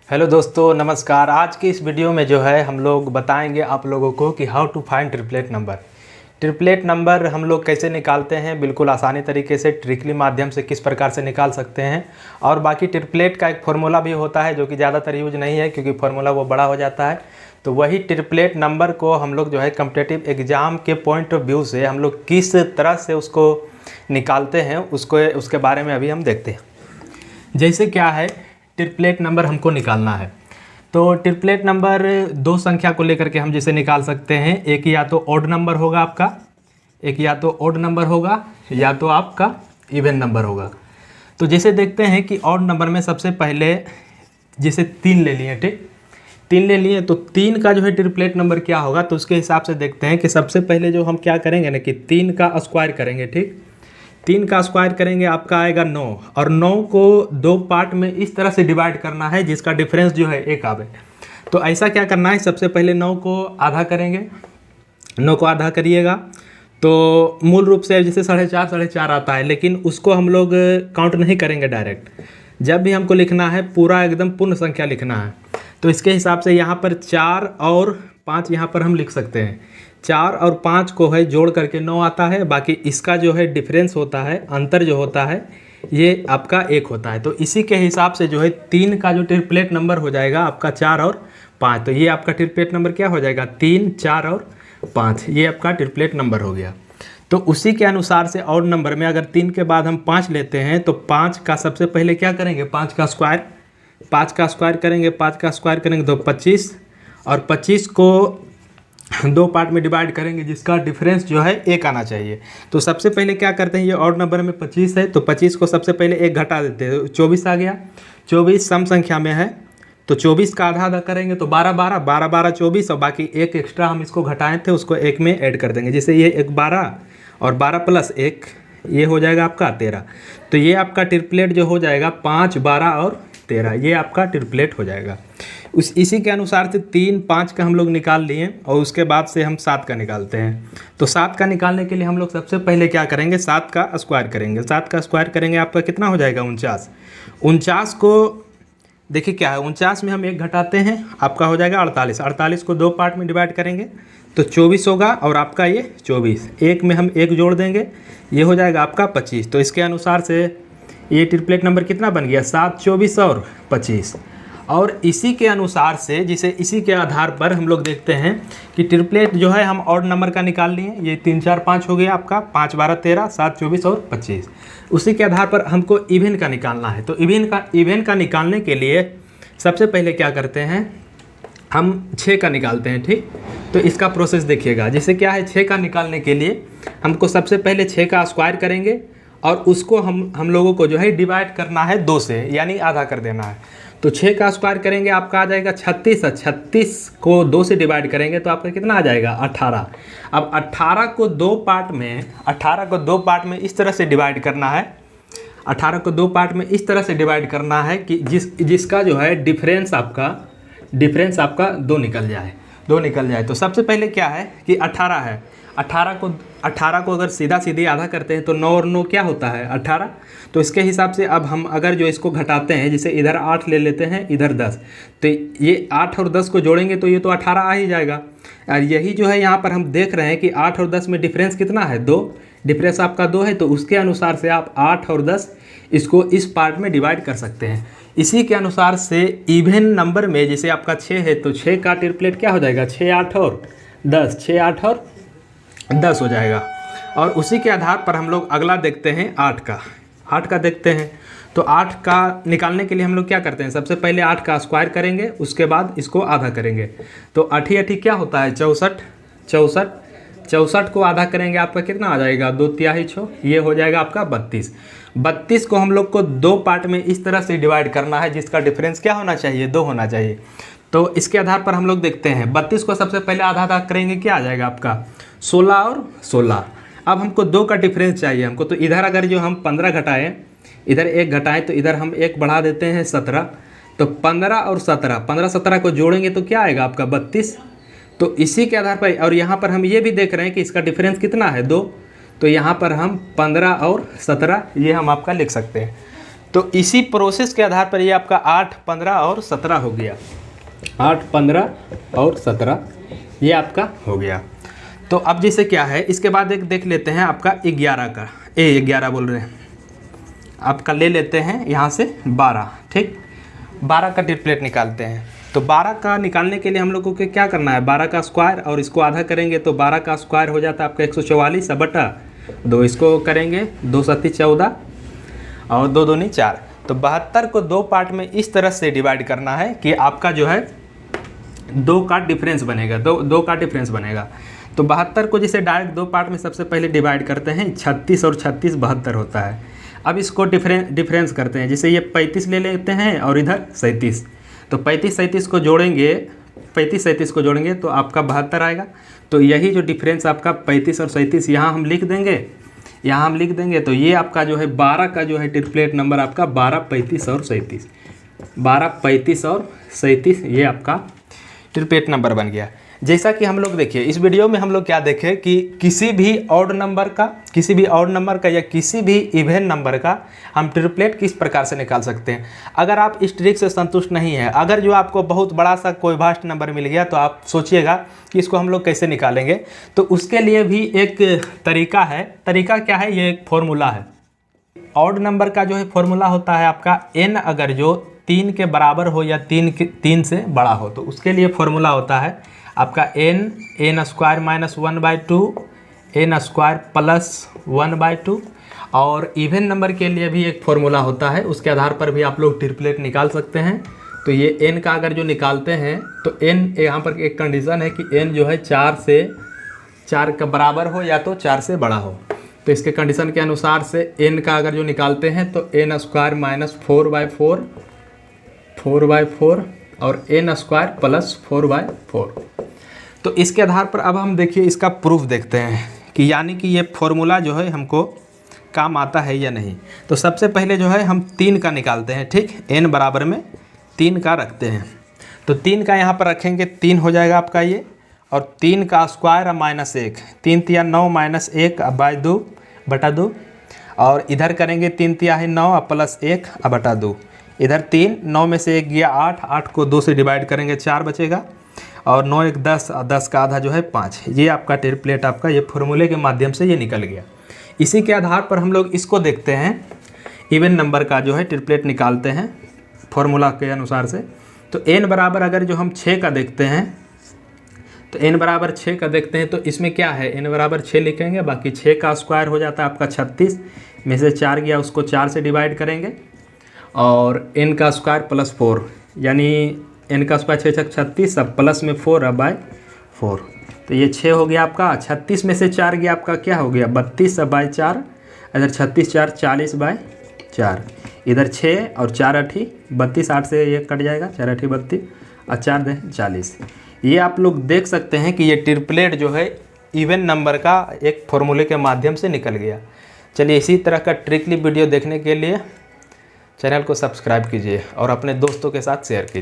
Hello दोस्तों, नमस्कार। आज की इस वीडियो में जो है हम लोग बताएंगे आप लोगों को कि how to find triplet number. Triplet number हम लोग कैसे निकालते हैं, बिल्कुल आसानी तरीके से ट्रिकली माध्यम से किस प्रकार से निकाल सकते हैं। और बाकी ट्रिपलेट का एक फार्मूला भी होता है जो कि ज़्यादातर यूज नहीं है क्योंकि फार्मूला वो बड़ा हो जाता है। तो वही ट्रिपलेट नंबर को हम लोग जो है कॉम्पिटिटिव एग्ज़ाम के पॉइंट ऑफ व्यू से हम लोग किस तरह से उसको निकालते हैं उसके बारे में अभी हम देखते हैं। जैसे क्या है, ट्रिपलेट नंबर हमको निकालना है तो ट्रिपलेट नंबर दो संख्या को लेकर के हम जैसे निकाल सकते हैं। एक या तो ऑड नंबर होगा आपका, एक या तो ऑड नंबर होगा या तो आपका इवन नंबर होगा। तो जैसे देखते हैं कि ऑड नंबर में सबसे पहले जैसे 3 ले लिए, ठीक, 3 ले लिए तो 3 का जो है ट्रिपलेट नंबर क्या होगा, तो उसके हिसाब से देखते हैं कि सबसे पहले जो हम क्या करेंगे ना कि 3 का स्क्वायर करेंगे। ठीक, 3 का स्क्वायर करेंगे, आपका आएगा 9, और 9 को 2 पार्ट में इस तरह से डिवाइड करना है जिसका डिफरेंस जो है 1 आवे। तो ऐसा क्या करना है, सबसे पहले 9 को आधा करेंगे। 9 को आधा करिएगा तो मूल रूप से जैसे 4.5 आता है, लेकिन उसको हम लोग काउंट नहीं करेंगे डायरेक्ट। जब भी हमको लिखना है पूरा एकदम पूर्ण संख्या लिखना है तो इसके हिसाब से यहाँ पर 4 और 5 यहाँ पर हम लिख सकते हैं। 4 और 5 को है जोड़ करके 9 आता है। बाकी इसका जो है डिफरेंस होता है, अंतर जो होता है ये आपका 1 होता है। तो इसी के हिसाब से जो है 3 का जो ट्रिपलेट नंबर हो जाएगा आपका 4 और 5। तो ये आपका ट्रिपलेट नंबर क्या हो जाएगा, 3, 4 और 5, ये आपका ट्रिपलेट नंबर हो गया। तो उसी के अनुसार से ऑड नंबर में अगर 3 के बाद हम 5 लेते हैं तो 5 का सबसे पहले क्या करेंगे, 5 का स्क्वायर करेंगे। 5 का स्क्वायर करेंगे तो 25, और 25 को 2 पार्ट में डिवाइड करेंगे जिसका डिफरेंस जो है 1 आना चाहिए। तो सबसे पहले क्या करते हैं, ये ऑड नंबर में 25 है तो 25 को सबसे पहले 1 घटा देते हैं, 24 आ गया। 24 सम संख्या में है तो 24 का आधा करेंगे तो 12 12 12 12 24, और बाकी 1 एक्स्ट्रा हम इसको घटाए थे उसको 1 में ऐड कर देंगे। जैसे ये 1 12 और 12 प्लस 1 ये हो जाएगा आपका 13। तो ये आपका ट्रिपलेट जो हो जाएगा 5, 12 और 13, ये आपका ट्रिपलेट हो जाएगा। इसी के अनुसार से 3, 5 का हम लोग निकाल लिए और उसके बाद से हम 7 का निकालते हैं। तो 7 का निकालने के लिए हम लोग सबसे पहले क्या करेंगे, 7 का स्क्वायर करेंगे। 7 का स्क्वायर करेंगे आपका कितना हो जाएगा, 49। 49 को देखिए क्या है, 49 में हम 1 घटाते हैं, आपका हो जाएगा 48। 48 को 2 पार्ट में डिवाइड करेंगे तो 24 होगा, और आपका ये 24, 1 में हम 1 जोड़ देंगे, ये हो जाएगा आपका 25। तो इसके अनुसार से ये ट्रिपलेट नंबर कितना बन गया, 7, 24 और 25। और इसी के अनुसार से जिसे इसी के आधार पर हम लोग देखते हैं कि ट्रिपलेट जो है हम ऑड नंबर का निकाल लिए। ये 3, 4, 5 हो गया आपका, 5, 12, 13, 7, 24 और 25। उसी के आधार पर हमको इवन का निकालना है। तो इवन का निकालने के लिए सबसे पहले क्या करते हैं, हम 6 का निकालते हैं। ठीक, तो इसका प्रोसेस देखिएगा। जैसे क्या है, 6 का निकालने के लिए हमको सबसे पहले 6 का स्क्वायर करेंगे और उसको हम लोगों को जो है डिवाइड करना है 2 से, यानी आधा कर देना है। तो 6 का स्क्वायर करेंगे आपका आ जाएगा 36, 36 को 2 से डिवाइड करेंगे तो आपका कितना आ जाएगा, 18। अब 18 को 2 पार्ट में इस तरह से डिवाइड करना है। 18 को 2 पार्ट में इस तरह से डिवाइड करना है कि जिसका जो है डिफरेंस आपका 2 निकल जाए। तो सबसे पहले क्या है कि 18 है, 18 को अगर सीधा सीधी आधा करते हैं तो 9 और 9 क्या होता है, 18। तो इसके हिसाब से अब हम अगर जो इसको घटाते हैं, जैसे इधर 8 ले लेते हैं, इधर 10, तो ये 8 और 10 को जोड़ेंगे तो ये तो 18 आ ही जाएगा। और यही जो है यहाँ पर हम देख रहे हैं कि 8 और 10 में डिफरेंस कितना है, 2, डिफरेंस आपका 2 है। तो उसके अनुसार से आप 8 और 10 इसको इस पार्ट में डिवाइड कर सकते हैं। इसी के अनुसार से इवन नंबर में जैसे आपका 6 है तो 6 का ट्रिपलेट क्या हो जाएगा, 6, 8 और 10, 6, 8 और 10 हो जाएगा। और उसी के आधार पर हम लोग अगला देखते हैं 8 का देखते हैं। तो 8 का निकालने के लिए हम लोग क्या करते हैं, सबसे पहले 8 का स्क्वायर करेंगे, उसके बाद इसको आधा करेंगे। तो 8 8 क्या होता है, 64। 64 को आधा करेंगे आपका कितना आ जाएगा, 2 तिहाई 6, ये हो जाएगा आपका 32। 32 को हम लोग को 2 पार्ट में इस तरह से डिवाइड करना है जिसका डिफरेंस क्या होना चाहिए, 2 होना चाहिए। तो इसके आधार पर हम लोग देखते हैं 32 को सबसे पहले आधा करेंगे, क्या आ जाएगा आपका 16 और 16। अब हमको 2 का डिफरेंस चाहिए हमको, तो इधर अगर जो हम 15 घटाएं, इधर 1 घटाएं तो इधर हम 1 बढ़ा देते हैं 17। तो 15 और 17, 15 17 को जोड़ेंगे तो क्या आएगा आपका 32। तो इसी के आधार पर, और यहाँ पर हम ये भी देख रहे हैं कि इसका डिफरेंस कितना है, 2। तो यहाँ पर हम 15 और 17 ये हम आपका लिख सकते हैं। तो इसी प्रोसेस के आधार पर ये आपका 8, 15 और 17 हो गया। 8, 15 और 17 ये आपका हो गया। तो अब जैसे क्या है, इसके बाद एक देख लेते हैं आपका 11 का, 11 बोल रहे हैं, आपका ले लेते हैं यहाँ से 12, ठीक। 12 का ट्रिपलेट निकालते हैं। तो 12 का निकालने के लिए हम लोगों को क्या करना है, 12 का स्क्वायर और इसको आधा करेंगे तो 12 का स्क्वायर हो जाता है आपका 144 बटा 2, इसको करेंगे 2 सत्ती 14 और 2 दूनी 4। तो 72 को 2 पार्ट में इस तरह से डिवाइड करना है कि आपका जो है 2 का डिफरेंस बनेगा, 2 का डिफरेंस बनेगा। तो 72 को जैसे डायरेक्ट 2 पार्ट में सबसे पहले डिवाइड करते हैं, 36 और 36 72 होता है। अब इसको डिफरेंस करते हैं, जैसे ये 35 ले लेते हैं और इधर 37, तो 35 37 को जोड़ेंगे, 35 37 को जोड़ेंगे तो आपका 72 आएगा। तो यही जो डिफरेंस आपका 35 और 37 यहाँ हम लिख देंगे, तो ये आपका जो है 12 का जो है ट्रिपलेट नंबर आपका 12, 35 और 37, 12, 35 और 37 ये आपका ट्रिपलेट नंबर बन गया। जैसा कि हम लोग देखिए इस वीडियो में हम लोग क्या देखें कि किसी भी ऑड नंबर का या किसी भी इवन नंबर का हम ट्रिपलेट किस प्रकार से निकाल सकते हैं। अगर आप इस ट्रिक से संतुष्ट नहीं है, अगर जो आपको बहुत बड़ा सा कोई वास्ट नंबर मिल गया तो आप सोचिएगा कि इसको हम लोग कैसे निकालेंगे। तो उसके लिए भी एक तरीका है। तरीका क्या है, ये एक फॉर्मूला है। ऑड नंबर का जो है फॉर्मूला होता है आपका n अगर जो 3 के बराबर हो या 3 से बड़ा हो, तो उसके लिए फॉर्मूला होता है आपका n square minus 1/2, n square plus 1/2। और इवन नंबर के लिए भी एक फॉर्मूला होता है, उसके आधार पर भी आप लोग ट्रिपलेट निकाल सकते हैं। तो ये n का अगर जो निकालते हैं तो n यहाँ पर एक कंडीशन है कि n जो है 4 के बराबर हो या तो 4 से बड़ा हो। तो इसके कंडीशन के अनुसार से n का अगर जो निकालते हैं तो n स्क्वायर माइनस 4/4 और n स्क्वायर प्लस 4/4। तो इसके आधार पर अब हम देखिए इसका प्रूफ देखते हैं कि यानी कि ये फॉर्मूला जो है हमको काम आता है या नहीं। तो सबसे पहले जो है हम 3 का निकालते हैं, ठीक। n बराबर में 3 का रखते हैं, तो 3 का यहाँ पर रखेंगे, 3 हो जाएगा आपका ये, और 3 का स्क्वायर माइनस 1, 3 तिया 9 माइनस 1 बाई 2 बटा 2, और इधर करेंगे 3 तिया है 9 प्लस 1 बटा 2, इधर 3, 9 में से 1 गया 8, 8 को 2 से डिवाइड करेंगे 4 बचेगा, और 9 1 10, 10 का आधा जो है 5। ये आपका ट्रिपलेट आपका ये फॉर्मूले के माध्यम से ये निकल गया। इसी के आधार पर हम लोग इसको देखते हैं, इवन नंबर का जो है ट्रिपलेट निकालते हैं फॉर्मूला के अनुसार से। तो n बराबर अगर जो हम 6 का देखते हैं, तो n बराबर 6 का देखते हैं, तो इसमें क्या है, n बराबर 6 लिखेंगे, बाकी 6 का स्क्वायर हो जाता है आपका 36, में से 4 गया उसको 4 से डिवाइड करेंगे, और n का स्क्वायर प्लस 4, यानी n का स्क्वायर 6 36 सब प्लस में 4/4। तो ये 6 हो गया आपका, 36 में से 4 गया आपका क्या हो गया 32/4, इधर 36 4 40/4, इधर 6 और 4 8 32, 8 से ये कट जाएगा, 4 8 32 और 4 दें 40। ये आप लोग देख सकते हैं कि ये ट्रिपलेट जो है इवन नंबर का एक फॉर्मूले के माध्यम से निकल गया। चलिए इसी तरह का ट्रिकली वीडियो देखने के लिए चैनल को सब्सक्राइब कीजिए और अपने दोस्तों के साथ शेयर कीजिए।